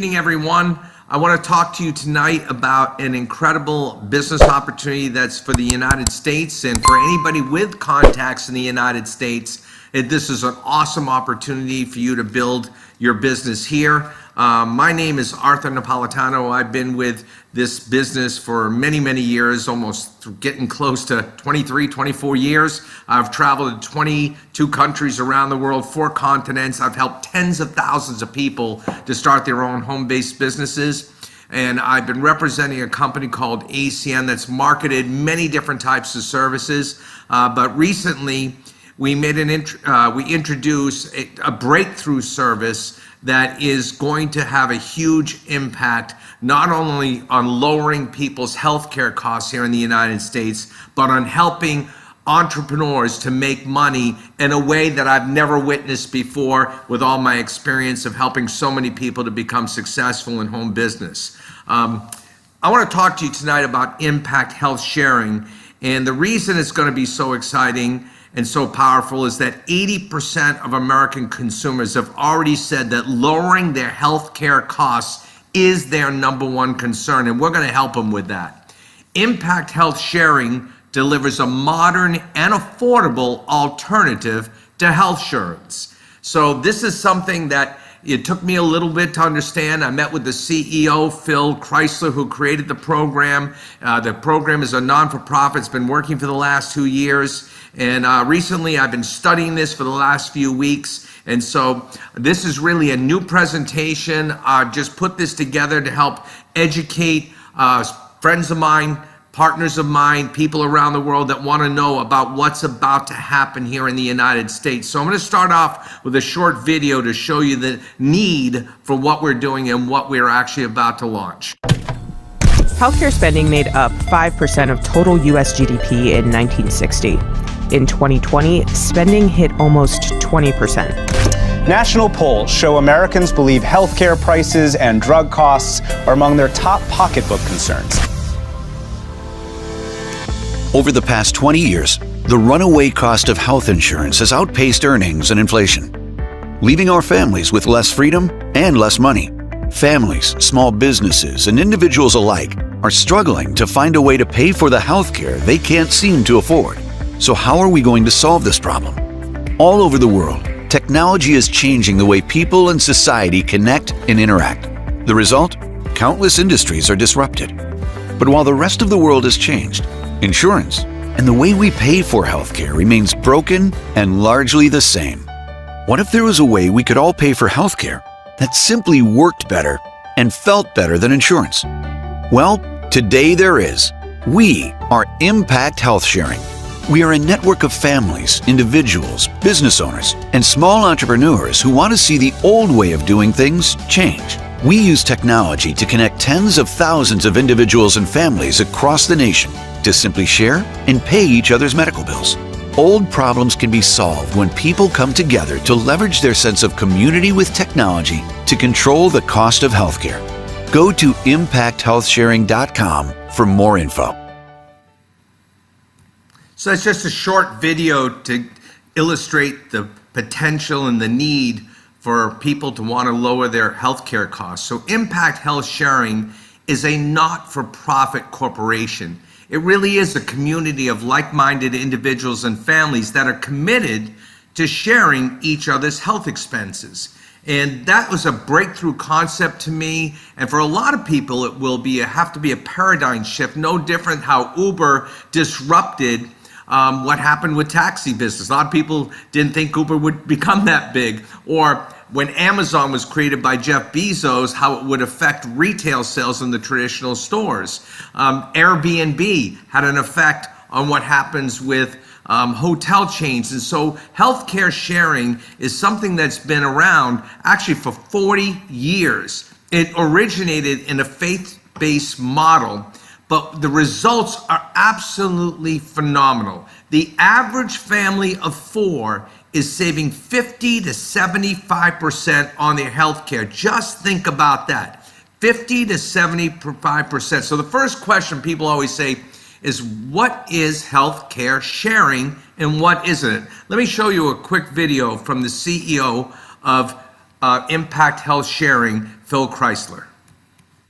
evening, everyone. I want to talk to you tonight about an incredible business opportunity that's for the United States, and for anybody with contacts in the United States, this is an awesome opportunity for you to build your business here. My name is Arthur Napolitano. I've been with this business for many, many years, almost getting close to 23, 24 years. I've traveled to 22 countries around the world, 4 continents. I've helped tens of thousands of people to start their own home-based businesses. And I've been representing a company called ACN that's marketed many different types of services. But recently, we introduced a breakthrough service that is going to have a huge impact, not only on lowering people's healthcare costs here in the United States, but on helping entrepreneurs to make money in a way that I've never witnessed before, with all my experience of helping so many people to become successful in home business. I want to talk to you tonight about impact health sharing. And the reason it's going to be so exciting and so powerful is that 80% of American consumers have already said that lowering their healthcare costs is their #1 concern, and we're going to help them with that. Impact Health Sharing delivers a modern and affordable alternative to health insurance. So this is something that it took me a little bit to understand. I met with the CEO, Phil Chrysler, who created the program. The program is a non-for-profit. It's been working for the last 2 years. And recently I've been studying this for the last few weeks. And so this is really a new presentation. I just put this together to help educate friends of mine, partners of mine, people around the world that want to know about what's about to happen here in the United States. So I'm going to start off with a short video to show you the need for what we're doing and what we're actually about to launch. Healthcare spending made up 5% of total U.S. GDP in 1960. In 2020, spending hit almost 20%. National polls show Americans believe healthcare prices and drug costs are among their top pocketbook concerns. Over the past 20 years, the runaway cost of health insurance has outpaced earnings and inflation, leaving our families with less freedom and less money. Families, small businesses, and individuals alike are struggling to find a way to pay for the healthcare they can't seem to afford. So how are we going to solve this problem? All over the world, technology is changing the way people and society connect and interact. The result? Countless industries are disrupted. But while the rest of the world has changed, insurance and the way we pay for healthcare remains broken and largely the same. What if there was a way we could all pay for healthcare that simply worked better and felt better than insurance? Well, today there is. We are Impact Health Sharing. We are a network of families, individuals, business owners, and small entrepreneurs who want to see the old way of doing things change. We use technology to connect tens of thousands of individuals and families across the nation to simply share and pay each other's medical bills. Old problems can be solved when people come together to leverage their sense of community with technology to control the cost of healthcare. Go to impacthealthsharing.com for more info. So it's just a short video to illustrate the potential and the need for people to want to lower their healthcare costs. So Impact Health Sharing is a not-for-profit corporation. It really is a community of like-minded individuals and families that are committed to sharing each other's health expenses. And that was a breakthrough concept to me. And for a lot of people, it will have to be a paradigm shift, no different how Uber disrupted what happened with taxi business. A lot of people didn't think Uber would become that big. Or when Amazon was created by Jeff Bezos, how it would affect retail sales in the traditional stores. Airbnb had an effect on what happens with hotel chains. And so healthcare sharing is something that's been around actually for 40 years. It originated in a faith-based model, but the results are absolutely phenomenal. The average family of 4 is saving 50 to 75% on their healthcare. Just think about that, 50 to 75%. So the first question people always say is, what is healthcare sharing and what isn't it? Let me show you a quick video from the CEO of Impact Health Sharing, Phil Chrysler.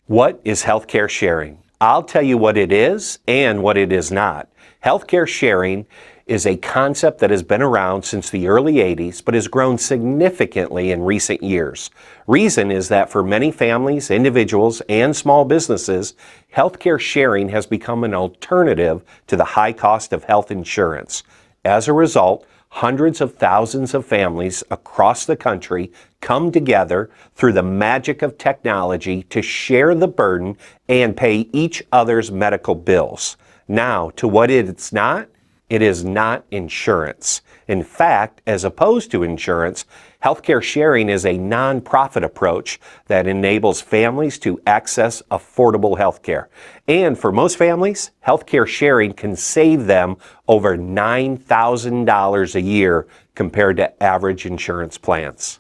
What is healthcare sharing? I'll tell you what it is and what it is not. Healthcare sharing is a concept that has been around since the early 80s, but has grown significantly in recent years. Reason is that for many families, individuals, and small businesses, healthcare sharing has become an alternative to the high cost of health insurance. As a result, hundreds of thousands of families across the country come together through the magic of technology to share the burden and pay each other's medical bills. Now, to what it's not, it is not insurance. In fact, as opposed to insurance, healthcare sharing is a nonprofit approach that enables families to access affordable healthcare. And for most families, healthcare sharing can save them over $9,000 a year compared to average insurance plans.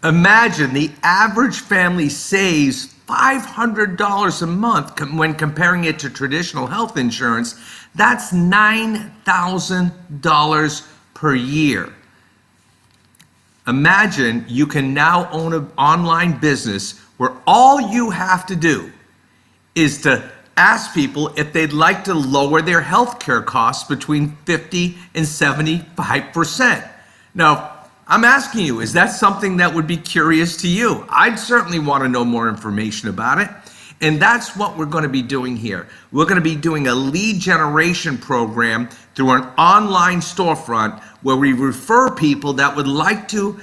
Imagine the average family saves $500 a month when comparing it to traditional health insurance. That's $9,000 per year. Imagine you can now own an online business where all you have to do is to ask people if they'd like to lower their healthcare costs between 50 and 75%. Now, I'm asking you, is that something that would be curious to you? I'd certainly want to know more information about it. And that's what we're going to be doing here. We're going to be doing a lead generation program through an online storefront where we refer people that would like to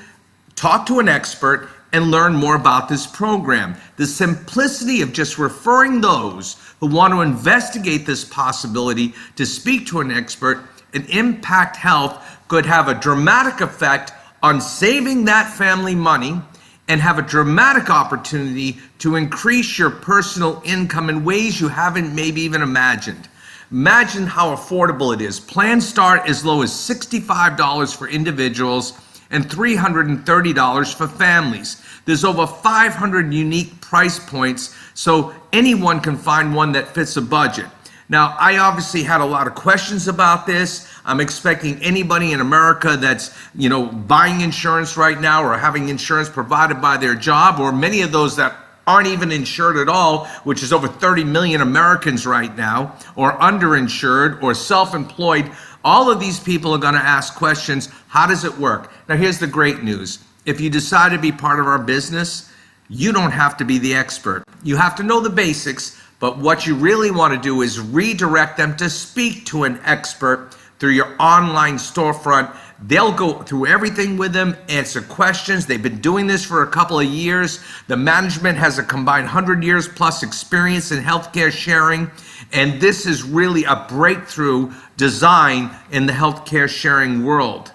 talk to an expert and learn more about this program. The simplicity of just referring those who want to investigate this possibility to speak to an expert and Impact Health could have a dramatic effect on saving that family money and have a dramatic opportunity to increase your personal income in ways you haven't maybe even imagined. Imagine how affordable it is. Plans start as low as $65 for individuals and $330 for families. There's over 500 unique price points, so anyone can find one that fits a budget. Now, I obviously had a lot of questions about this. I'm expecting anybody in America that's, buying insurance right now or having insurance provided by their job, or many of those that aren't even insured at all, which is over 30 million Americans right now, or underinsured or self-employed. All of these people are going to ask questions. How does it work? Now, here's the great news. If you decide to be part of our business, you don't have to be the expert. You have to know the basics, but what you really want to do is redirect them to speak to an expert through your online storefront. They'll go through everything with them, answer questions. They've been doing this for a couple of years. The management has a combined 100 years plus experience in healthcare sharing. And this is really a breakthrough design in the healthcare sharing world.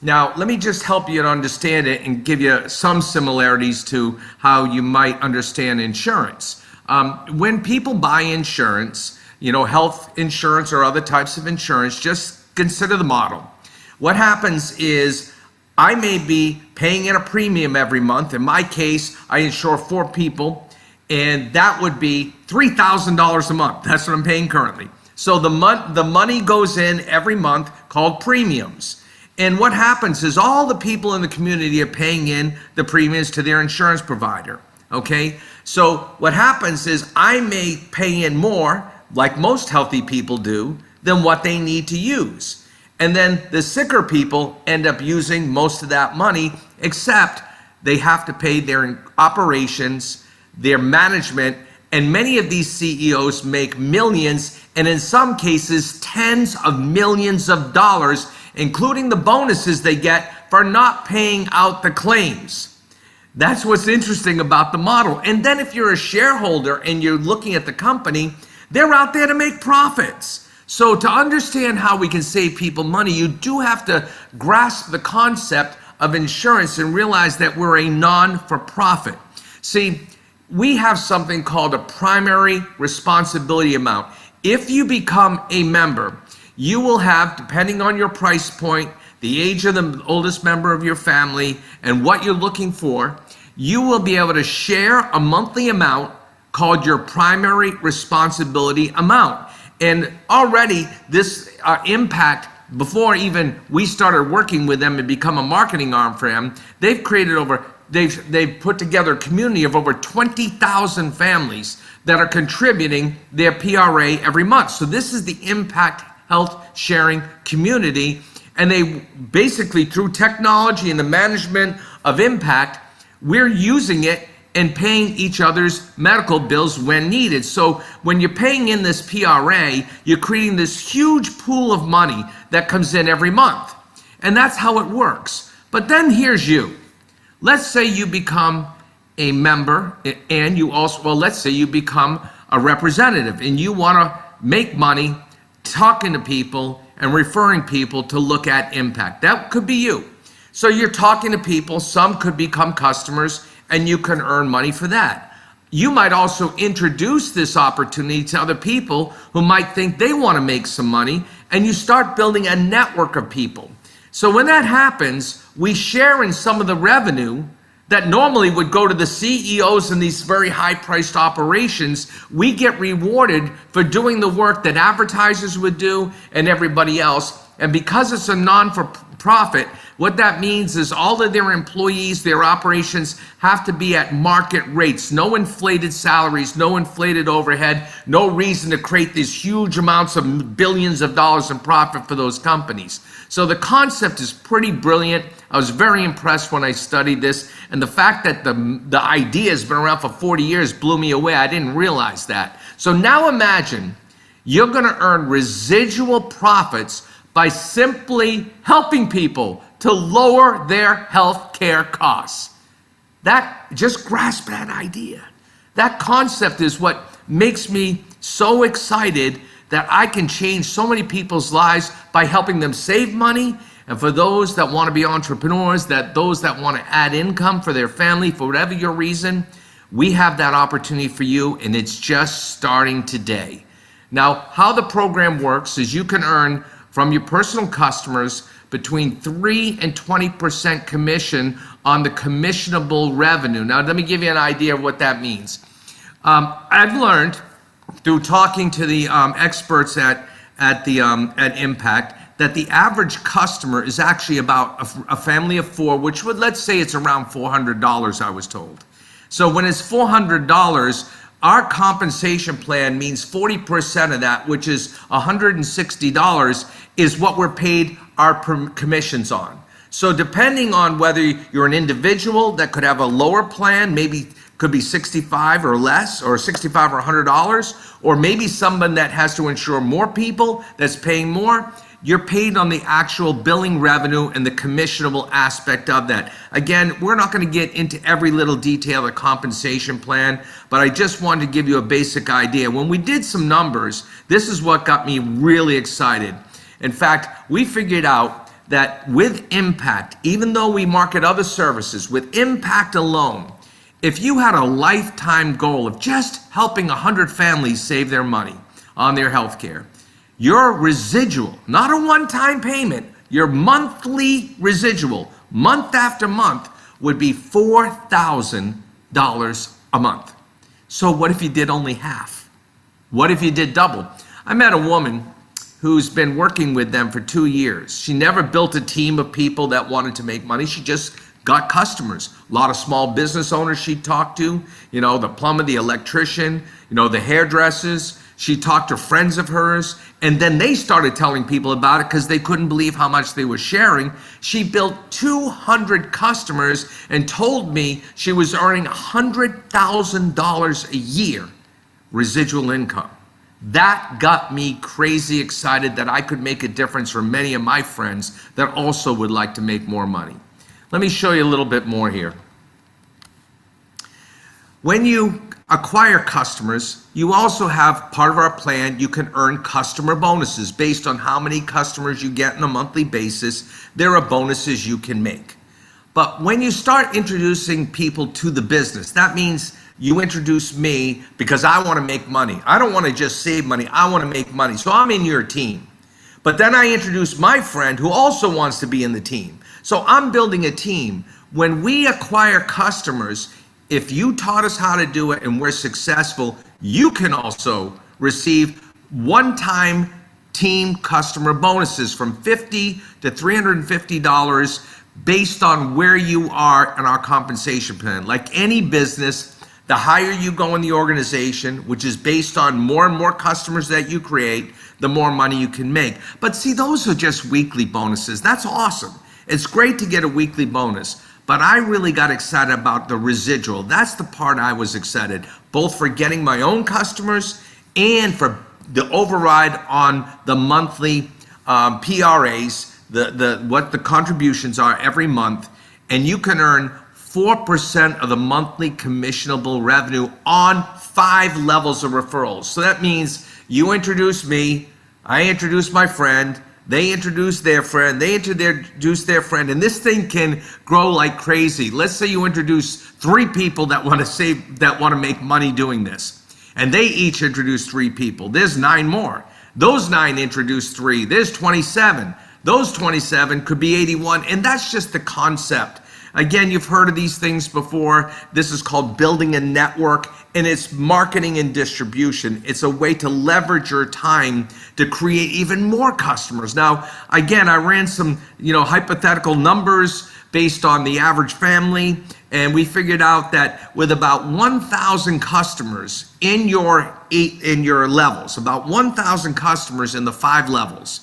Now, let me just help you to understand it and give you some similarities to how you might understand insurance. When people buy insurance, health insurance or other types of insurance, just consider the model. What happens is I may be paying in a premium every month. In my case, I insure 4 people, and that would be $3,000 a month. That's what I'm paying currently. So the money goes in every month called premiums. And what happens is all the people in the community are paying in the premiums to their insurance provider. Okay, so what happens is I may pay in more, like most healthy people do, than what they need to use. And then the sicker people end up using most of that money, except they have to pay their operations, their management, and many of these CEOs make millions, and in some cases, tens of millions of dollars, including the bonuses they get for not paying out the claims. That's what's interesting about the model. And then if you're a shareholder and you're looking at the company, they're out there to make profits. So to understand how we can save people money, you do have to grasp the concept of insurance and realize that we're a non-for-profit. See, we have something called a primary responsibility amount. If you become a member, you will have, depending on your price point, the age of the oldest member of your family, and what you're looking for, you will be able to share a monthly amount called your primary responsibility amount. And already this Impact before even we started working with them and become a marketing arm for them, they've put together a community of over 20,000 families that are contributing their PRA every month. So this is the Impact Health Sharing community. And they basically, through technology and the management of impact, we're using it and paying each other's medical bills when needed. So when you're paying in this PRA, you're creating this huge pool of money that comes in every month. And that's how it works. But then here's you. Let's say you become a member and you also, well, let's say you become a representative and you want to make money talking to people and referring people to look at impact. That could be you. So you're talking to people, some could become customers, and you can earn money for that. You might also introduce this opportunity to other people who might think they want to make some money, and you start building a network of people. So when that happens, we share in some of the revenue that normally would go to the CEOs in these very high-priced operations. We get rewarded for doing the work that advertisers would do and everybody else. And because it's a non-for-profit, what that means is all of their employees, their operations have to be at market rates. No inflated salaries, no inflated overhead, no reason to create these huge amounts of billions of dollars in profit for those companies. So the concept is pretty brilliant. I was very impressed when I studied this. And the fact that the idea has been around for 40 years blew me away. I didn't realize that. So now imagine you're going to earn residual profits by simply helping people to lower their health care costs. Just grasp that idea. That concept is what makes me so excited that I can change so many people's lives by helping them save money. And for those that want to be entrepreneurs, those that want to add income for their family, for whatever your reason, we have that opportunity for you, and it's just starting today. Now, how the program works is you can earn from your personal customers between 3 and 20% commission on the commissionable revenue. Now, let me give you an idea of what that means. I've learned through talking to the experts at Impact that the average customer is actually about a family of 4, which would, let's say it's around $400, I was told. So when it's $400, our compensation plan means 40% of that, which is $160, is what we're paid our commissions on. So depending on whether you're an individual that could have a lower plan, maybe could be 65 or less, or 65 or $100, or maybe someone that has to insure more people that's paying more, you're paid on the actual billing revenue and the commissionable aspect of that. Again, we're not going to get into every little detail of the compensation plan, but I just wanted to give you a basic idea. When we did some numbers, this is what got me really excited. In fact, we figured out that with Impact, even though we market other services, with Impact alone, if you had a lifetime goal of just helping 100 families save their money on their health care, your residual, not a one-time payment, your monthly residual, month after month, would be $4,000 a month. So what if you did only half? What if you did double? I met a woman who's been working with them for 2 years. She never built a team of people that wanted to make money. She just got customers. A lot of small business owners she talked to, the plumber, the electrician, the hairdressers. She talked to friends of hers, and then they started telling people about it because they couldn't believe how much they were sharing. She built 200 customers and told me she was earning $100,000 a year residual income. That got me crazy excited that I could make a difference for many of my friends that also would like to make more money. Let me show you a little bit more here. When you acquire customers, you also have part of our plan. You can earn customer bonuses based on how many customers you get on a monthly basis. There are bonuses you can make. But when you start introducing people to the business, that means you introduce me because I want to make money. I don't want to just save money. I want to make money. So I'm in your team. But then I introduce my friend who also wants to be in the team. So I'm building a team. When we acquire customers, if you taught us how to do it and we're successful, you can also receive one-time team customer bonuses from $50 to $350 based on where you are in our compensation plan. Like any business, the higher you go in the organization, which is based on more and more customers that you create, the more money you can make. But see, those are just weekly bonuses. That's awesome. It's great to get a weekly bonus, but I really got excited about the residual. That's the part I was excited, both for getting my own customers and for the override on the monthly PRAs, what the contributions are every month, and you can earn 4% of the monthly commissionable revenue on 5 levels of referrals. So that means you introduce me, I introduce my friend, they introduce their friend, they introduce their friend, and this thing can grow like crazy. Let's say you introduce 3 people that want to make money doing this, and they each introduce 3 people. There's 9 more. Those 9 introduce 3. There's 27. Those 27 could be 81, and that's just the concept. Again, you've heard of these things before. This is called building a network, and it's marketing and distribution. It's a way to leverage your time to create even more customers. Now, again, I ran some, hypothetical numbers based on the average family, and we figured out that with about 1,000 customers in your levels, about 1,000 customers in the 5 levels,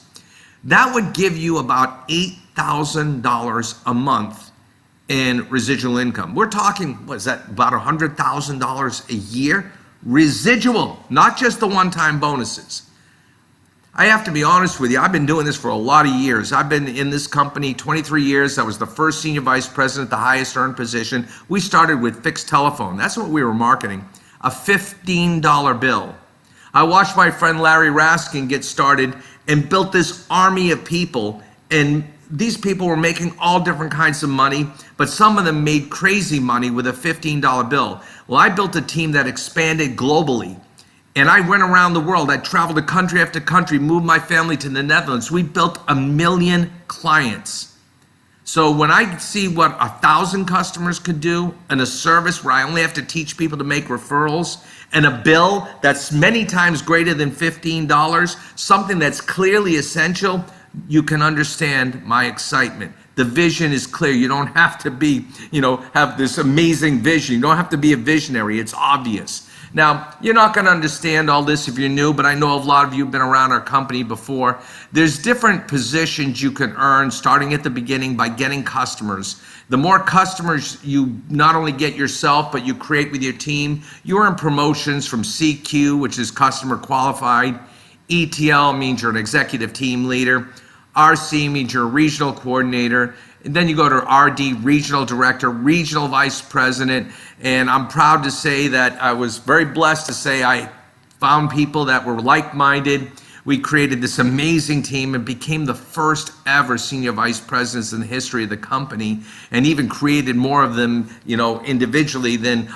that would give you about $8,000 a month in residual income. We're talking, what is that, about $100,000 a year? Residual, not just the one-time bonuses. I have to be honest with you, I've been doing this for a lot of years. I've been in this company 23 years. I was the first senior vice president, the highest earned position. We started with fixed telephone. That's what we were marketing, a $15 bill. I watched my friend Larry Raskin get started and built this army of people, and these people were making all different kinds of money, but some of them made crazy money with a $15 bill. Well, I built a team that expanded globally, and I went around the world. I traveled to country after country, moved my family to the Netherlands. We built 1 million clients. So when I see what 1,000 customers could do in a service where I only have to teach people to make referrals, and a bill that's many times greater than $15, something that's clearly essential, you can understand my excitement. The vision is clear. You don't have to be, have this amazing vision. You don't have to be a visionary. It's obvious. Now, you're not going to understand all this if you're new, but I know a lot of you have been around our company before. There's different positions you can earn starting at the beginning by getting customers. The more customers you not only get yourself, but you create with your team, you earn promotions from CQ, which is customer qualified. ETL means you're an executive team leader. RC means you're a regional coordinator. And then you go to RD, regional director, regional vice president. And I'm proud to say that I was very blessed to say I found people that were like-minded. We created this amazing team and became the first ever senior vice presidents in the history of the company, and even created more of them, individually than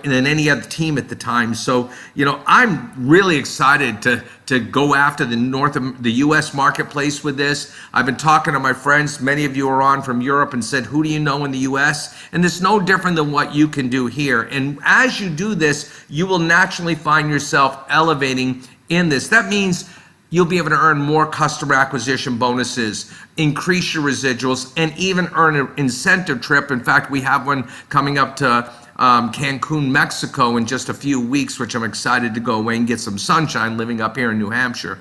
any other team at the time. So, I'm really excited to go after the U.S. marketplace with this. I've been talking to my friends. Many of you are on from Europe and said, who do you know in the U.S.? And it's no different than what you can do here. And as you do this, you will naturally find yourself elevating in this. That means you'll be able to earn more customer acquisition bonuses, increase your residuals, and even earn an incentive trip. In fact, we have one coming up to Cancun, Mexico in just a few weeks, which I'm excited to go away and get some sunshine living up here in New Hampshire.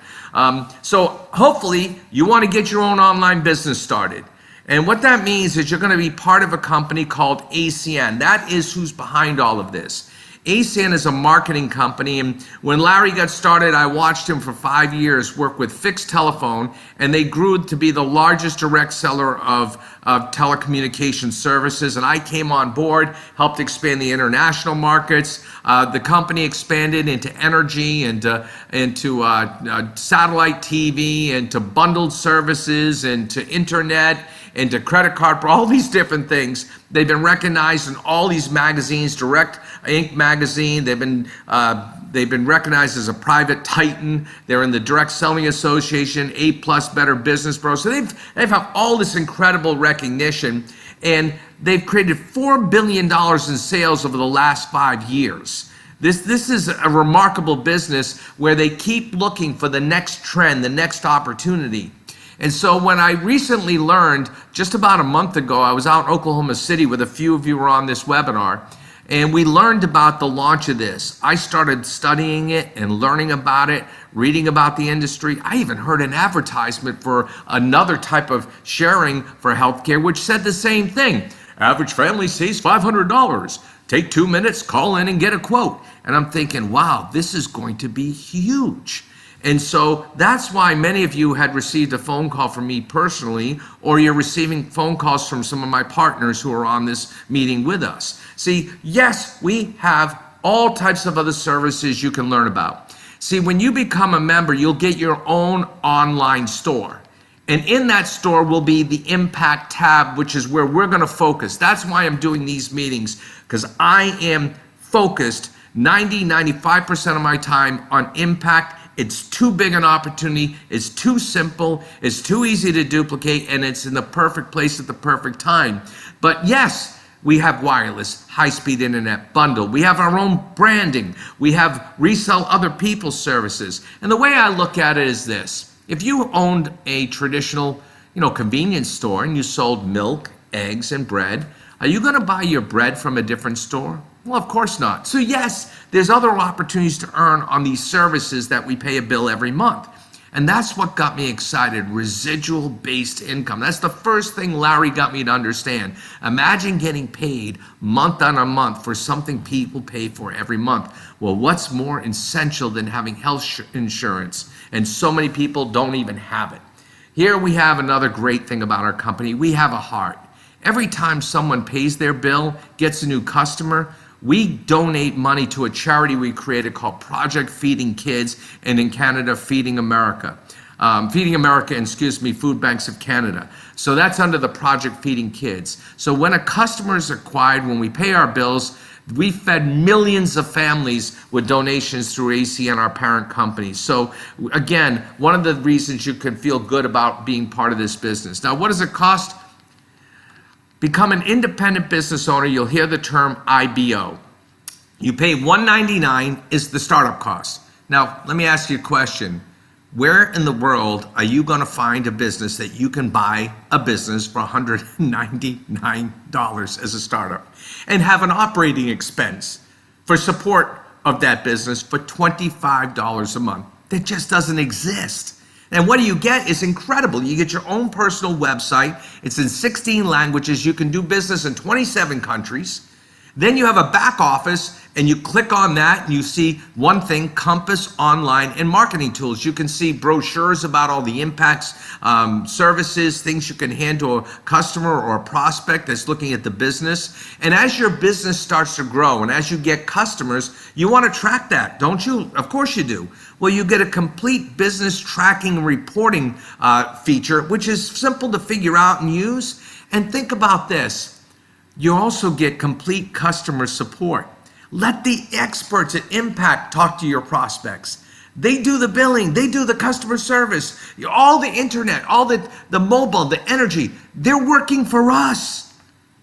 So hopefully you want to get your own online business started. And what that means is you're going to be part of a company called ACN. That is who's behind all of this. ACN is a marketing company, and when Larry got started, I watched him for 5 years work with fixed telephone, and they grew to be the largest direct seller of telecommunication services. And I came on board, helped expand the international markets. The company expanded into energy and into satellite TV, and to bundled services, and to internet, and to credit card, all these different things. They've been recognized in all these magazines, Direct Inc. magazine. They've been recognized as a private titan. They're in the Direct Selling Association, A+ Better Business Bureau. So they've had all this incredible recognition, and they've created $4 billion in sales over the last 5 years. This is a remarkable business where they keep looking for the next trend, the next opportunity. And so when I recently learned, just about a month ago, I was out in Oklahoma City with a few of you who were on this webinar, and we learned about the launch of this. I started studying it and learning about it, reading about the industry. I even heard an advertisement for another type of sharing for healthcare, which said the same thing. Average family saves $500. Take 2 minutes, call in and get a quote. And I'm thinking, wow, this is going to be huge. And so that's why many of you had received a phone call from me personally, or you're receiving phone calls from some of my partners who are on this meeting with us. See, yes, we have all types of other services you can learn about. See, when you become a member, you'll get your own online store. And in that store will be the Impact tab, which is where we're going to focus. That's why I'm doing these meetings, because I am focused 95% of my time on impact. It's too big an opportunity, it's too simple, it's too easy to duplicate, and it's in the perfect place at the perfect time. But yes, we have wireless, high-speed internet bundle. We have our own branding. We have resell other people's services. And the way I look at it is this. If you owned a traditional, convenience store and you sold milk, eggs, and bread, are you going to buy your bread from a different store? Well, of course not. So yes, there's other opportunities to earn on these services that we pay a bill every month. And that's what got me excited, residual-based income. That's the first thing Larry got me to understand. Imagine getting paid month on a month for something people pay for every month. Well, what's more essential than having health insurance? And so many people don't even have it. Here we have another great thing about our company. We have a heart. Every time someone pays their bill, gets a new customer, we donate money to a charity we created called Project Feeding Kids, and in Canada, Feeding America. Food Banks of Canada. So that's under the Project Feeding Kids. So when a customer is acquired, when we pay our bills, we fed millions of families with donations through ACN, our parent company. So again, one of the reasons you can feel good about being part of this business. Now, what does it cost? Become an independent business owner. You'll hear the term IBO. You pay $199 is the startup cost. Now, let me ask you a question. Where in the world are you going to find a business that you can buy a business for $199 as a startup and have an operating expense for support of that business for $25 a month? That just doesn't exist. And what you get is incredible. You get your own personal website. It's in 16 languages. You can do business in 27 countries. Then you have a back office, and you click on that and you see one thing, Compass Online and Marketing Tools. You can see brochures about all the impacts, services, things you can hand to a customer or a prospect that's looking at the business. And as your business starts to grow and as you get customers, you want to track that, don't you? Of course you do. Well, you get a complete business tracking and reporting feature, which is simple to figure out and use. And think about this. You also get complete customer support. Let the experts at Impact talk to your prospects. They do the billing, they do the customer service, all the internet, all the mobile, the energy. They're working for us.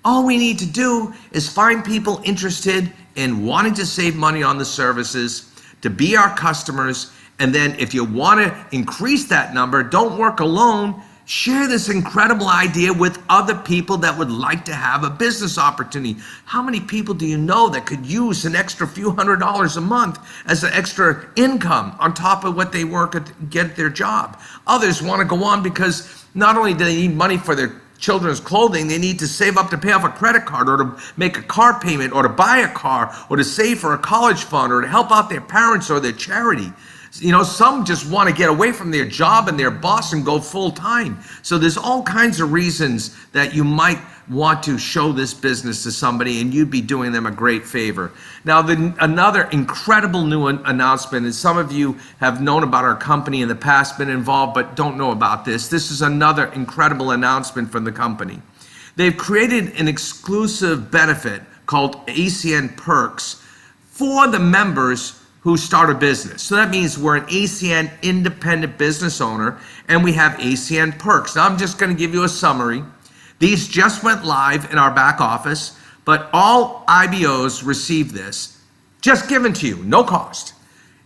All we need to do is find people interested in wanting to save money on the services, to be our customers, and then if you want to increase that number, don't work alone. Share this incredible idea with other people that would like to have a business opportunity. How many people do you know that could use an extra few $100s a month as an extra income on top of what they work at, get their job? Others want to go on because not only do they need money for their children's clothing, they need to save up to pay off a credit card or to make a car payment or to buy a car or to save for a college fund or to help out their parents or their charity. You know, some just want to get away from their job and their boss and go full time. So there's all kinds of reasons that you might want to show this business to somebody, and you'd be doing them a great favor. Now, another incredible new announcement, and some of you have known about our company in the past, been involved, but don't know about this. This is another incredible announcement from the company. They've created an exclusive benefit called ACN Perks for the members who start a business. So that means we're an ACN independent business owner and we have ACN Perks. Now I'm just going to give you a summary. These just went live in our back office, but all IBOs receive this just given to you, no cost.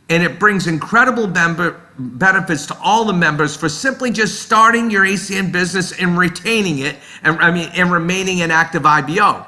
And it brings incredible benefits to all the members for simply just starting your ACN business and retaining it, and remaining an active IBO.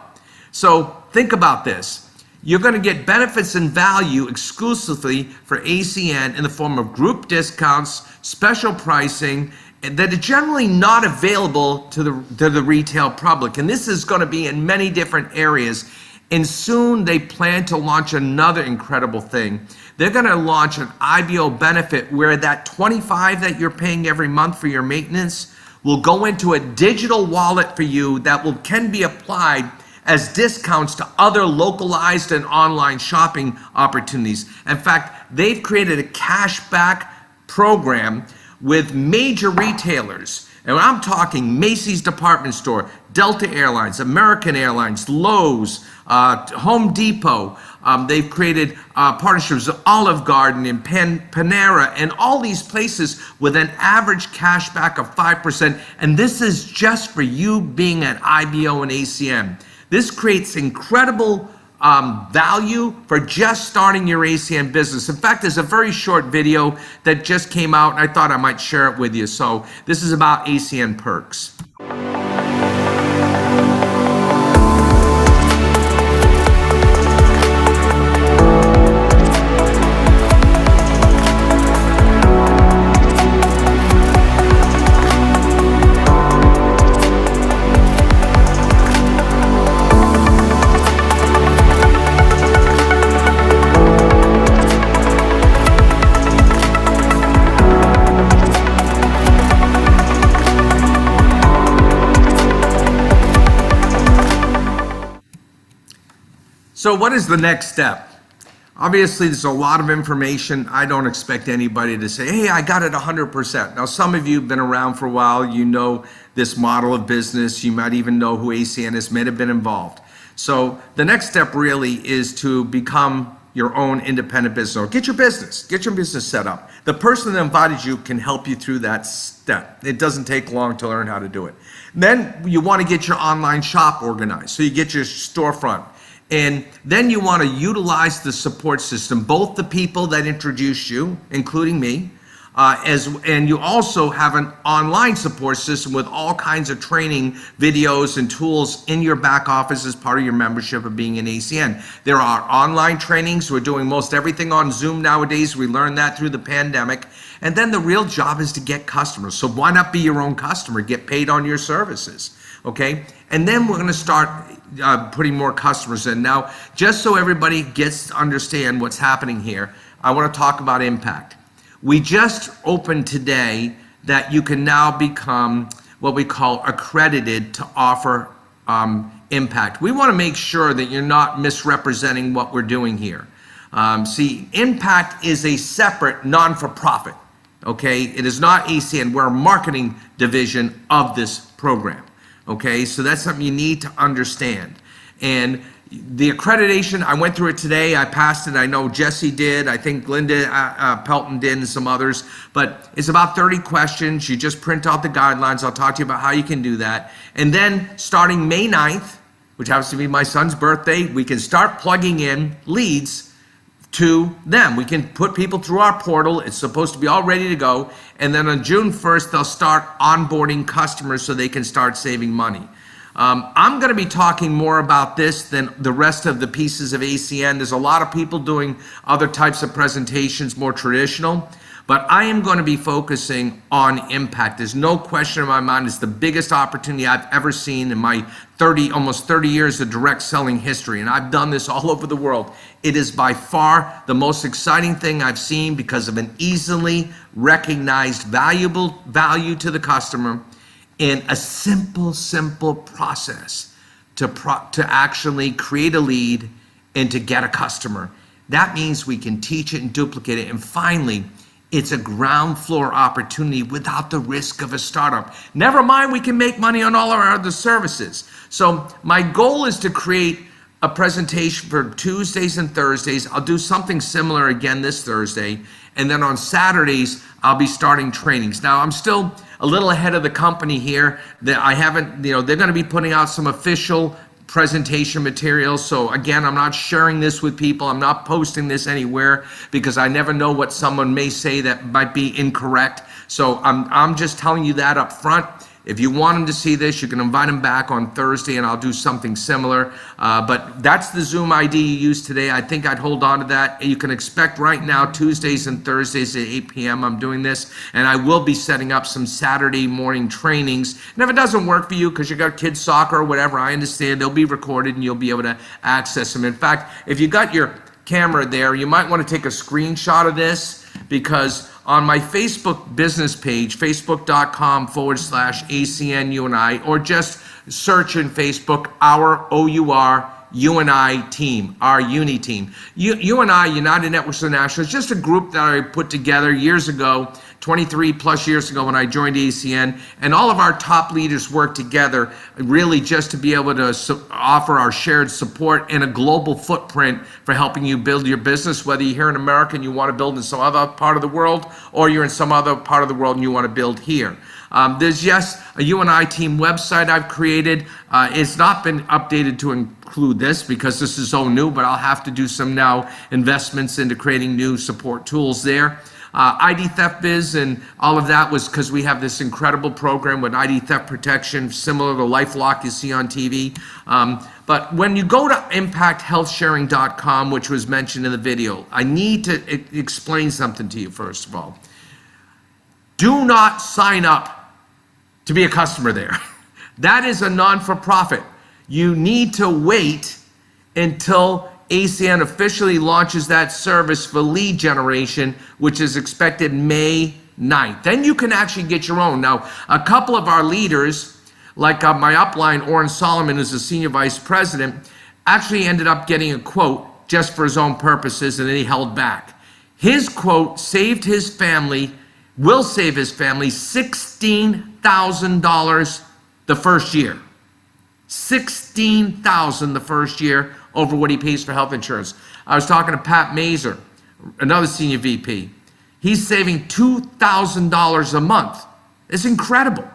So think about this. You're going to get benefits and value exclusively for ACN in the form of group discounts, special pricing, that are generally not available to the retail public. And this is going to be in many different areas. And soon they plan to launch another incredible thing. They're going to launch an IBO benefit where that $25 that you're paying every month for your maintenance will go into a digital wallet for you that can be applied as discounts to other localized and online shopping opportunities. In fact, they've created a cashback program with major retailers. And I'm talking Macy's department store, Delta Airlines, American Airlines, Lowe's, Home Depot. They've created partnerships with Olive Garden and Panera and all these places with an average cashback of 5%. And this is just for you being an IBO and ACN. This creates incredible value for just starting your ACN business. In fact, there's a very short video that just came out, and I thought I might share it with you. So this is about ACN perks. So what is the next step? Obviously, there's a lot of information. I don't expect anybody to say, hey, I got it 100%. Now, some of you have been around for a while. You know this model of business. You might even know who ACN is, may have been involved. So the next step really is to become your own independent business owner. Get your business set up. The person that invited you can help you through that step. It doesn't take long to learn how to do it. Then you want to get your online shop organized. So you get your storefront. And then you want to utilize the support system, both the people that introduced you, including me, and you also have an online support system with all kinds of training videos and tools in your back office as part of your membership of being an ACN. There are online trainings. We're doing most everything on Zoom nowadays. We learned that through the pandemic. And then the real job is to get customers. So why not be your own customer? Get paid on your services, okay? And then we're going to start putting more customers in. Now, just so everybody gets to understand what's happening here, I want to talk about impact. We just opened today that you can now become what we call accredited to offer impact. We want to make sure that you're not misrepresenting what we're doing here. See, impact is a separate non-for-profit, okay? It is not ACN. We're a marketing division of this program. Okay, so that's something you need to understand. And the accreditation, I went through it today. I passed it. I know Jesse did. I think Linda Pelton did, and some others. But it's about 30 questions. You just print out the guidelines. I'll talk to you about how you can do that. And then starting May 9th, which happens to be my son's birthday, we can start plugging in leads to them. We can put people through our portal. It's supposed to be all ready to go. And then on June 1st, they'll start onboarding customers so they can start saving money. I'm going to be talking more about this than the rest of the pieces of ACN. There's a lot of people doing other types of presentations, more traditional. But I am going to be focusing on impact. There's no question in my mind. It's the biggest opportunity I've ever seen in my almost 30 years of direct selling history. And I've done this all over the world. It is by far the most exciting thing I've seen because of an easily recognized value to the customer and a simple process to actually create a lead and to get a customer. That means we can teach it and duplicate it. And finally, it's a ground floor opportunity without the risk of a startup. Never mind, we can make money on all our other services. So my goal is to create a presentation for Tuesdays and Thursdays. I'll do something similar again this Thursday. And then on Saturdays, I'll be starting trainings. Now, I'm still a little ahead of the company here. That I haven't, they're going to be putting out some official presentation materials. So again, I'm not sharing this with people. I'm not posting this anywhere because I never know what someone may say that might be incorrect. So I'm just telling you that up front. If you want them to see this, you can invite them back on Thursday and I'll do something similar. But that's the Zoom ID you used today. I think I'd hold on to that. You can expect right now, Tuesdays and Thursdays at 8 p.m. I'm doing this. And I will be setting up some Saturday morning trainings. And if it doesn't work for you because you got kids soccer or whatever, I understand they'll be recorded and you'll be able to access them. In fact, if you got your camera there, you might want to take a screenshot of this because on my Facebook business page, facebook.com/ACN UNI, or just search in Facebook, our OUR UNI team, our uni team. UNI, United Networks of Nationals, just a group that I put together years ago, 23 plus years ago when I joined ACN, and all of our top leaders work together really just to be able to offer our shared support and a global footprint for helping you build your business, whether you're here in America and you want to build in some other part of the world, or you're in some other part of the world and you want to build here. There's a UNI team website I've created. It's not been updated to include this because this is so new, but I'll have to do some now investments into creating new support tools there. ID Theft Biz and all of that was because we have this incredible program with ID theft protection, similar to LifeLock you see on TV. But when you go to impacthealthsharing.com, which was mentioned in the video, I need to explain something to you first of all. Do not sign up to be a customer there. That is a non-for-profit. You need to wait until ACN officially launches that service for lead generation, which is expected May 9th. Then you can actually get your own. Now, a couple of our leaders, like my upline, Orrin Solomon, who's the senior vice president, actually ended up getting a quote just for his own purposes, and then he held back. His quote saved his family, will save his family $16,000 the first year. $16,000 the first year over what he pays for health insurance. I was talking to Pat Mazur, another senior VP. He's saving $2,000 a month. It's incredible.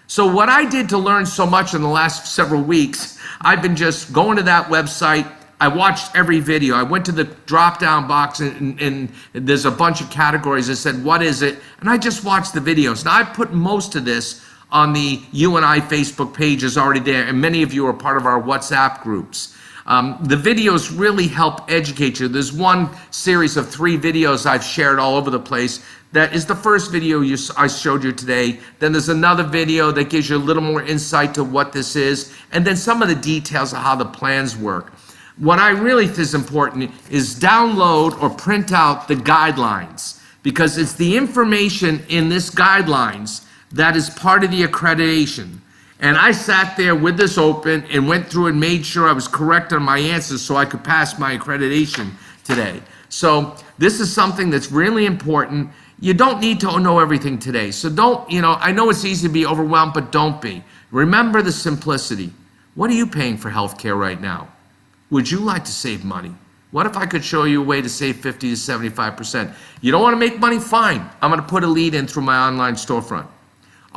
So what I did to learn so much in the last several weeks, I've been just going to that website. I watched every video. I went to the drop-down box and there's a bunch of categories that said, what is it? And I just watched the videos. Now I put most of this on the UNI Facebook page is already there, and many of you are part of our WhatsApp groups. The videos really help educate you. There's one series of 3 videos I've shared all over the place. That is the first video I showed you today. Then there's another video that gives you a little more insight to what this is, and then some of the details of how the plans work. What I really think is important is download or print out the guidelines, because it's the information in this guidelines that is part of the accreditation. And I sat there with this open and went through and made sure I was correct on my answers so I could pass my accreditation today. So this is something that's really important. You don't need to know everything today. So don't, I know it's easy to be overwhelmed, but don't be. Remember the simplicity. What are you paying for healthcare right now? Would you like to save money? What if I could show you a way to save 50 to 75%? You don't want to make money? Fine. I'm going to put a lead in through my online storefront.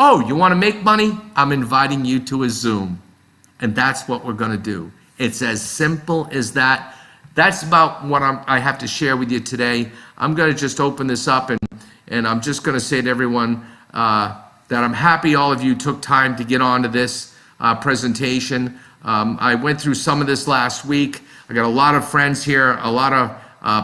Oh, you want to make money? I'm inviting you to a Zoom. And that's what we're going to do. It's as simple as that. That's about what I have to share with you today. I'm going to just open this up and I'm just going to say to everyone that I'm happy all of you took time to get onto this presentation. I went through some of this last week. I got a lot of friends here, a lot of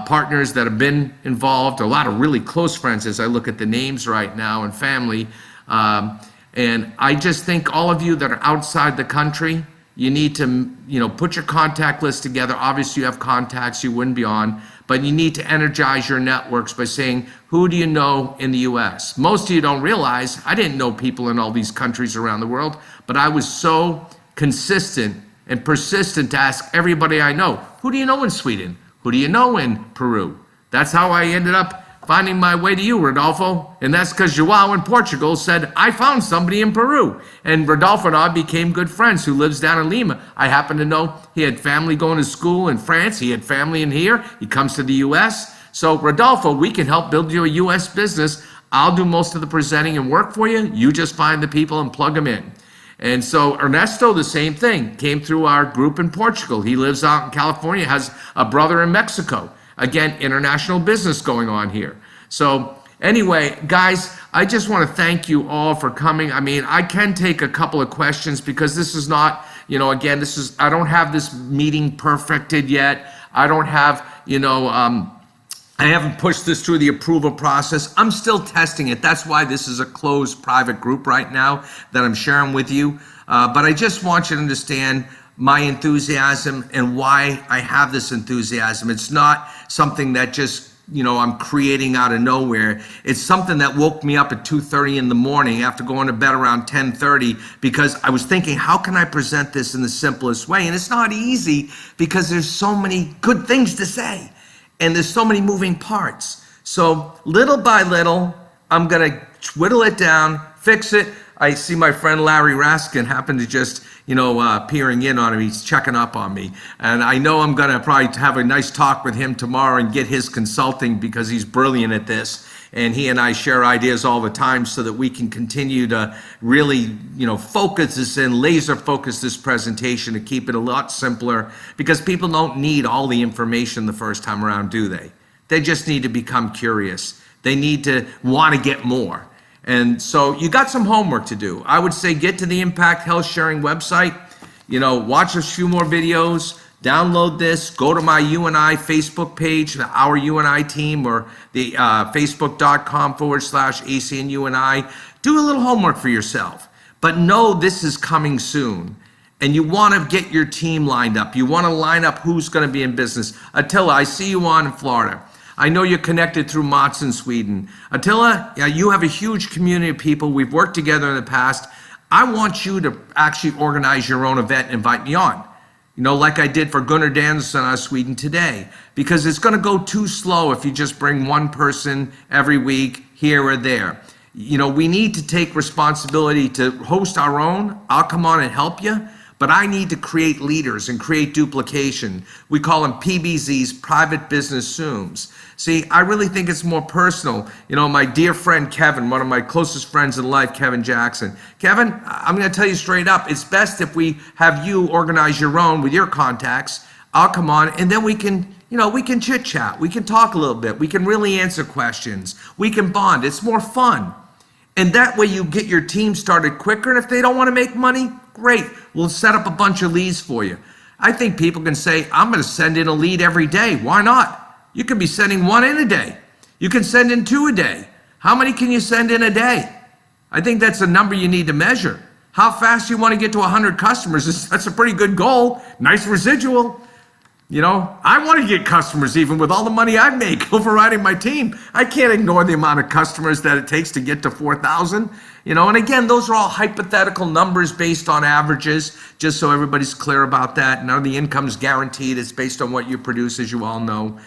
partners that have been involved, a lot of really close friends as I look at the names right now, and family. And I just think all of you that are outside the country, you need to, put your contact list together. Obviously you have contacts you wouldn't be on, but you need to energize your networks by saying, who do you know in the US? Most of you don't realize, I didn't know people in all these countries around the world, but I was so consistent and persistent to ask everybody I know, who do you know in Sweden? Who do you know in Peru? That's how I ended up finding my way to you, Rodolfo. And that's because Joao in Portugal said, I found somebody in Peru. And Rodolfo and I became good friends, who lives down in Lima. I happen to know he had family going to school in France. He had family in here. He comes to the US. So Rodolfo, we can help build you a US business. I'll do most of the presenting and work for you. You just find the people and plug them in. And so Ernesto, the same thing, came through our group in Portugal. He lives out in California, has a brother in Mexico. Again, international business going on here. So anyway, guys, I just want to thank you all for coming. I mean, I can take a couple of questions because this is not, again, I don't have this meeting perfected yet. I don't have, I haven't pushed this through the approval process. I'm still testing it. That's why this is a closed private group right now that I'm sharing with you. But I just want you to understand my enthusiasm and why I have this enthusiasm. It's not something that just, I'm creating out of nowhere. It's something that woke me up at 2:30 in the morning after going to bed around 10:30 because I was thinking, how can I present this in the simplest way? And it's not easy because there's so many good things to say. And there's so many moving parts. So little by little, I'm gonna whittle it down, fix it. I see my friend Larry Raskin happened to just, peering in on him. He's checking up on me. And I know I'm gonna probably have a nice talk with him tomorrow and get his consulting because he's brilliant at this. And he and I share ideas all the time so that we can continue to really, focus this in, laser focus this presentation to keep it a lot simpler because people don't need all the information the first time around, do they? They just need to become curious. They need to want to get more. And so you got some homework to do. I would say get to the Impact Health Sharing website, watch a few more videos, download this, go to my UNI Facebook page, our UNI team, or the facebook.com/ACNUNI. Do a little homework for yourself, but know this is coming soon. And you want to get your team lined up. You want to line up who's going to be in business. Attila, I see you on in Florida. I know you're connected through Mats in Sweden. Attila, you have a huge community of people. We've worked together in the past. I want you to actually organize your own event and invite me on. Like I did for Gunnar Danielsson out of Sweden today, because it's going to go too slow if you just bring one person every week here or there. We need to take responsibility to host our own. I'll come on and help you, but I need to create leaders and create duplication. We call them PBZs, private business Zooms. See, I really think it's more personal. My dear friend Kevin, one of my closest friends in life, Kevin Jackson. Kevin, I'm going to tell you straight up, it's best if we have you organize your own with your contacts. I'll come on and then we can chit chat. We can talk a little bit. We can really answer questions. We can bond. It's more fun. And that way you get your team started quicker. And if they don't want to make money, great. We'll set up a bunch of leads for you. I think people can say, I'm going to send in a lead every day. Why not? You can be sending one in a day. You can send in 2 a day. How many can you send in a day? I think that's a number you need to measure. How fast you want to get to 100 customers, that's a pretty good goal. Nice residual. I want to get customers even with all the money I make overriding my team. I can't ignore the amount of customers that it takes to get to 4,000. And again, those are all hypothetical numbers based on averages, just so everybody's clear about that. None of the income's guaranteed. It's based on what you produce, as you all know.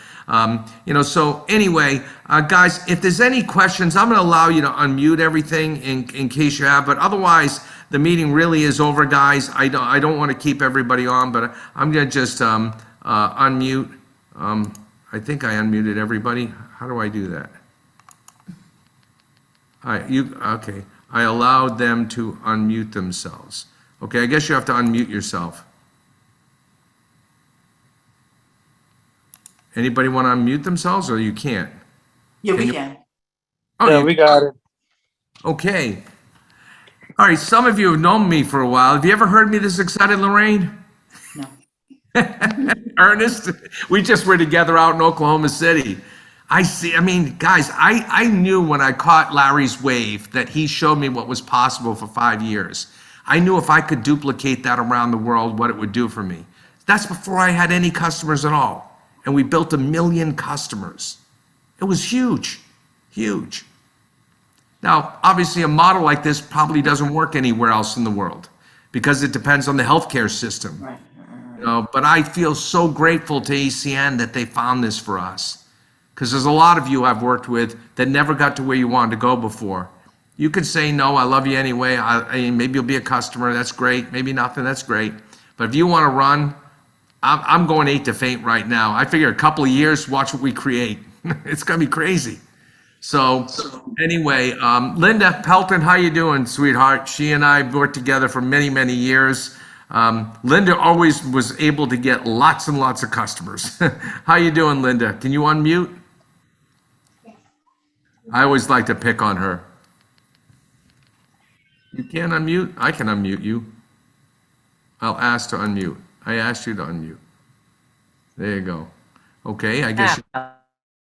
So anyway, guys, if there's any questions, I'm going to allow you to unmute everything in case you have, but otherwise the meeting really is over, guys. I don't want to keep everybody on, but I'm going to just unmute. I think I unmuted everybody. How do I do that? All right, okay. I allowed them to unmute themselves. Okay, I guess you have to unmute yourself. Anybody want to unmute themselves, or you can't? Yeah, we can. Oh, Yeah, we got it. Okay. All right, some of you have known me for a while. Have you ever heard me this excited, Lorraine? No. Ernest, we just were together out in Oklahoma City. Guys, I knew when I caught Larry's wave that he showed me what was possible for 5 years. I knew if I could duplicate that around the world, what it would do for me. That's before I had any customers at all. And we built 1 million customers. It was huge, huge. Now, obviously a model like this probably doesn't work anywhere else in the world because it depends on the healthcare system. Right. But I feel so grateful to ACN that they found this for us. Because there's a lot of you I've worked with that never got to where you wanted to go before. You could say, no, I love you anyway. Maybe you'll be a customer. That's great. Maybe nothing. That's great. But if you want to run, I'm going 8 to faint right now. I figure a couple of years, watch what we create. It's going to be crazy. So anyway, Linda Pelton, how you doing, sweetheart? She and I worked together for many, many years. Linda always was able to get lots and lots of customers. How you doing, Linda? Can you unmute? I always like to pick on her. You can't unmute? I can unmute you. I'll ask to unmute. I asked you to unmute. There you go. Okay, I guess.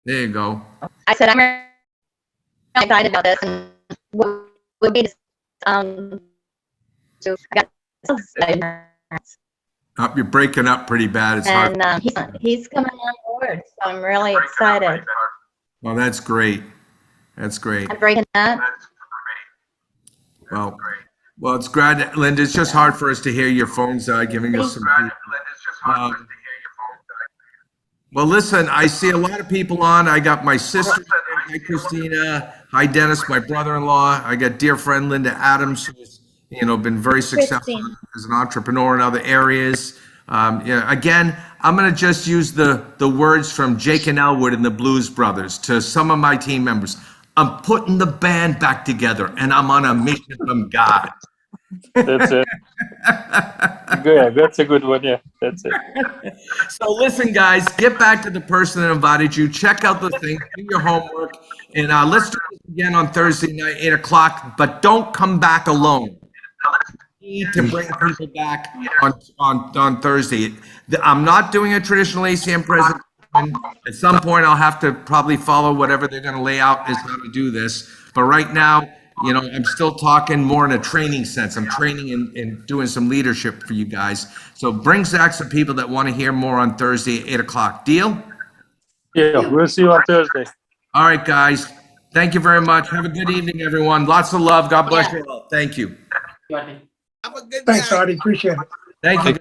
There you go. I said I'm really excited about this, and would be to You're breaking up pretty bad. It's hard. and he's coming on board, so I'm really excited. Well, that's great. That's great. I'm breaking up. Well, it's great, Linda. It's just hard for us to hear your phones giving us some. Well, listen, I see a lot of people on. I got my sister, hi Christina, hi Dennis, my brother-in-law. I got dear friend Linda Adams, who's been very successful as an entrepreneur in other areas. Again, I'm going to just use the words from Jake and Elwood and the Blues Brothers to some of my team members. I'm putting the band back together, and I'm on a mission from God. That's it. Good. That's a good one. Yeah, that's it. So listen, guys, get back to the person that invited you. Check out the thing, do your homework, and let's do this again on Thursday night, 8 o'clock. But don't come back alone. We need to bring people back on Thursday. I'm not doing a traditional ACM presentation. At some point, I'll have to probably follow whatever they're going to lay out is how to do this. But right now, I'm still talking more in a training sense. I'm training and doing some leadership for you guys. So bring back some people that want to hear more on Thursday at 8 o'clock. Deal? Yeah, we'll see you on Thursday. All right, guys. Thank you very much. Have a good evening, everyone. Lots of love. God bless you all. Thank you. Thanks, Artie. Appreciate it. Thank you.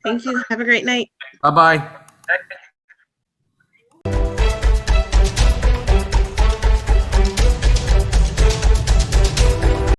Thank you. Have a great night. Bye-bye.